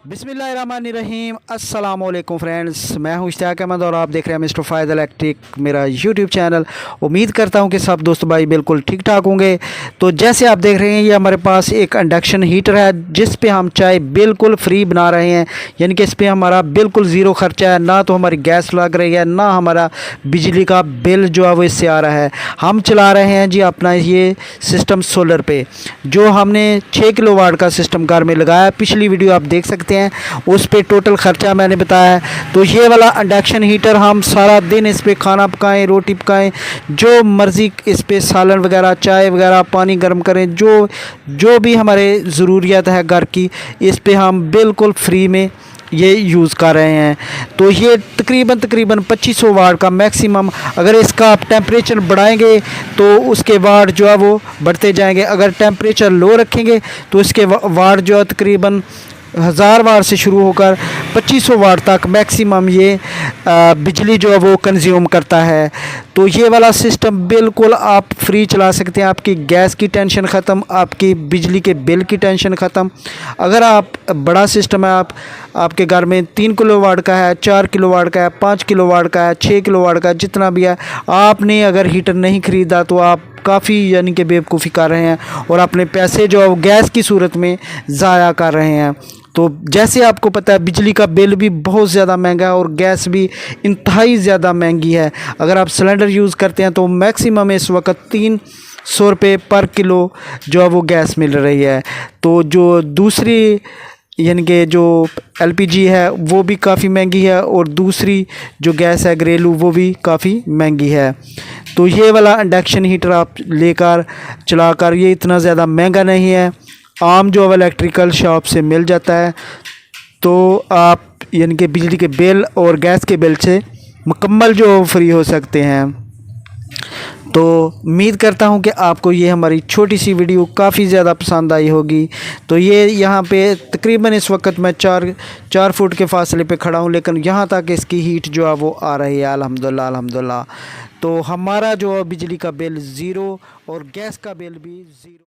बिस्मिल्लाहिर्रहमानिर्रहीम अस्सलाम वालेकुम फ्रेंड्स, मैं हूं इश्तियाक अहमद और आप देख रहे हैं मिस्टर फ़ायद इलेक्ट्रिक मेरा यूट्यूब चैनल। उम्मीद करता हूं कि सब दोस्त भाई बिल्कुल ठीक ठाक होंगे। तो जैसे आप देख रहे हैं, ये हमारे पास एक इंडक्शन हीटर है जिस पे हम चाय बिल्कुल फ्री बना रहे हैं, यानी कि इस पर हमारा बिल्कुल ज़ीरो खर्चा है, ना तो हमारी गैस लग रही है, ना हमारा बिजली का बिल जो है वो इससे आ रहा है। हम चला रहे हैं जी अपना ये सिस्टम सोलर पे, जो हमने 6 किलोवाट का सिस्टम घर में लगाया। पिछली वीडियो आप देख सकते हैं, उस पे टोटल खर्चा मैंने बताया है। तो ये वाला इंडक्शन हीटर हम सारा दिन इस पे खाना पकाएं, रोटी पकाएं, जो मर्ज़ी इस पे सालन वगैरह, चाय वगैरह, पानी गर्म करें, जो भी हमारे ज़रूरियत है घर की, इस पे हम बिल्कुल फ्री में ये यूज़ कर रहे हैं। तो ये तकरीबन 2500 वाट का मैक्सिमम, अगर इसका आप टेम्परेचर बढ़ाएंगे तो उसके वाट जो है वो बढ़ते जाएंगे। अगर टेम्परेचर लो रखेंगे तो इसके वाट जो है तकरीबन 1000 वाट से शुरू होकर 2500 वाट तक मैक्सिमम ये बिजली जो है वो कंज्यूम करता है। तो ये वाला सिस्टम बिल्कुल आप फ्री चला सकते हैं। आपकी गैस की टेंशन ख़त्म, आपकी बिजली के बिल की टेंशन ख़त्म। अगर आप बड़ा सिस्टम है, आपके घर में 3 किलोवाट का है, 4 किलोवाट का है, 5 किलोवाट का है, 6 किलोवाट का, जितना भी है, आपने अगर हीटर नहीं ख़रीदा तो आप काफ़ी यानी कि बेवकूफ़ी कर रहे हैं और अपने पैसे जो गैस की सूरत में ज़ाया कर रहे हैं। तो जैसे आपको पता है, बिजली का बिल भी बहुत ज़्यादा महंगा है और गैस भी इंतहाई ज़्यादा महंगी है। अगर आप सिलेंडर यूज़ करते हैं तो मैक्सिमम इस वक्त 300 रुपये पर किलो जो है वो गैस मिल रही है। तो जो दूसरी यानी कि जो एलपीजी है वो भी काफ़ी महंगी है, और दूसरी जो गैस है घरेलू वो भी काफ़ी महंगी है। तो ये वाला इंडक्शन हीटर आप लेकर चलाकर, ये इतना ज़्यादा महंगा नहीं है, आम जो इलेक्ट्रिकल शॉप से मिल जाता है। तो आप यानी कि बिजली के बिल और गैस के बिल से मुकम्मल जो फ्री हो सकते हैं। तो उम्मीद करता हूं कि आपको ये हमारी छोटी सी वीडियो काफ़ी ज़्यादा पसंद आई होगी। तो ये यहाँ पे तकरीबन इस वक्त मैं 4 फुट के फासले पे खड़ा हूँ, लेकिन यहाँ तक इसकी हीट जो है वो आ रही है, अल्हम्दुलिल्लाह अल्हम्दुलिल्लाह। तो हमारा जो बिजली का बिल ज़ीरो और गैस का बिल भी ज़ीरो।